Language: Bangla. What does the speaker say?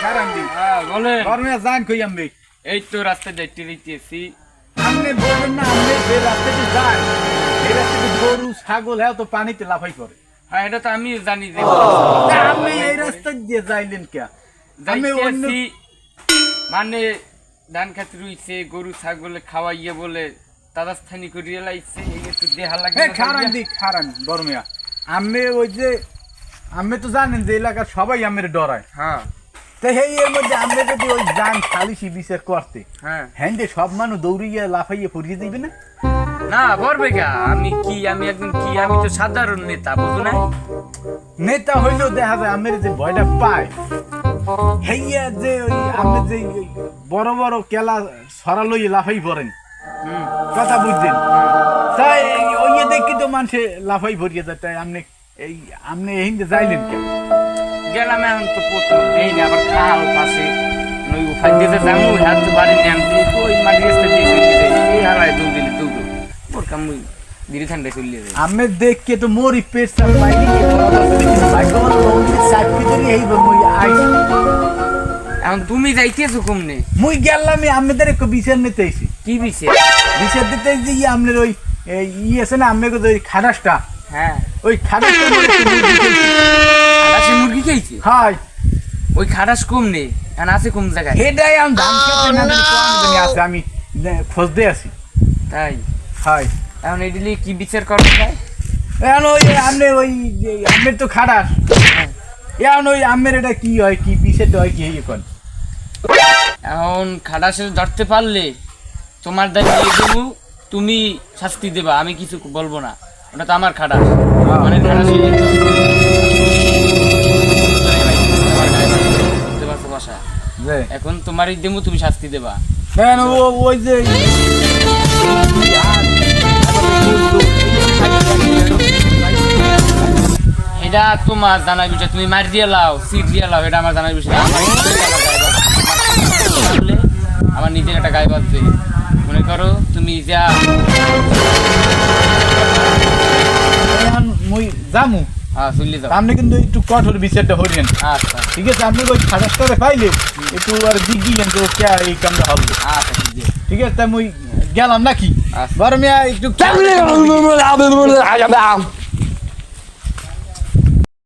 খারান্দি হ্যাঁ বলে গরমে যান কই আমি এই তো রাস্তা দেখতে দেখতেছি। আপনি বলেন না আপনি যে রাস্তাতে যান এই রাস্তাতে গরু ছাগল হ্যাঁ তো পানিতে লাফাই করে হ্যাঁ এটা তো আমি জানি যে আপনি এই রাস্তা দিয়ে যাইলেন কে আমি অন্য যাইতেছি, মানে ধান খেত রুইছে, গরু ছাগলে খাওয়াইয়ে বলে তাদাস্থানি করিয়ে লাইছে, এই একটু দেহা লাগে না খারান গরমিয়া আমি ওই যে আমি তো জানেন যে এলাকার সবাই আমের ডরায় হ্যাঁ তো এই এর মধ্যে আমরা যদি ওই যান খালিশি বিচার করতে হ্যাঁ হ্যাঁ যে সব মানুষ দৌড়িয়ে লাফাইয়ে পড়িয়ে দিবে না না বলবে গা আমি কি, আমি একজন কি, আমি তো সাধারণ নেতা বুঝো না। নেতা হইলেও দেখা যায় আমের যে ভয়টা পায় হেইয়া যে ওই আপনি যে বড় বড় কেলা সরালই লাফাই পড়েন কথা বুঝছেন তাই ওই দেখি তো মানুষে লাফাই ভরিয়ে যায় তাই আপনি এই যাইলেন কেন গেলাম এখন তো প্রথম এই না আবার খাল পাশে নই উঠাই দিতে যাবো হাত তো বাড়ি নিয়ে আনতে ওই মাটি রাস্তা দিয়ে চলে যায় এই হারায় দৌড় দিলে দৌড়ো ওর কাম ওই ধীরে ঠান্ডায় চলে যায়। আমি দেখকে তো মোরই পেট সাপ পাইনি ভাগ্যবান লোক সাপি ধরি এই মই আই এখন তুমি যাইতেছো কমনে? মুই গেলাম আমাদের এক বিচার নিতে আইছি কি বিষয়? বিচার দিতে যে আপনার ওই ই আছে না আমাকে ওই খাটাসটা হ্যাঁ ওই খাটাসটা খাটাসে মুরগি খাইছে? হাই ওই খাটাস কমনে এখন আছে কোন জায়গায়? হেডাই আমি ধান খেতে না জানি আছে আমি খোঁজ দিয়ে আছি তাই হাই এখন এডিলি কি বিচার করবে ভাই? এখন ওই আপনার ওই আমের তো খাটাস এখন ওই আমের এটা কি হয় কি বিষয়টা হয় কি এখন এখন খাটাসে ধরতে পারলে তোমার দায়িত্ব নিয়ে দেবো, তুমি শাস্তি দেবা, আমি কিছু বলবো না, ওটা তো আমার খাটাস। মানে খাটাসে বুঝতে পারছো বাসা? এখন তোমারই দেবো, তুমি শাস্তি দেবা। কেন ওই যে এটা তোমার জানার বিষয়, তুমি মার দিয়ে লাও সিট দিয়ে লাও, এটা আমার জানার বিষয়। আমার নিজের একটা গায়ে বাঁধবে, মনে করো তুমি যা মুই জামু চলে যাও। আপনি কিন্তু একটু কঠোর বিচারটা হরিয়েন আচ্ছা ঠিক আছে আপনি ওই খাটাসটা পাইলে একটু আর জিজ্ঞেন তো কে এই কামটা হবে আচ্ছা ঠিক আছে। ঠিক আছে তাই মুই গেলাম নাকি আচ্ছা। বড় মিয়া একটু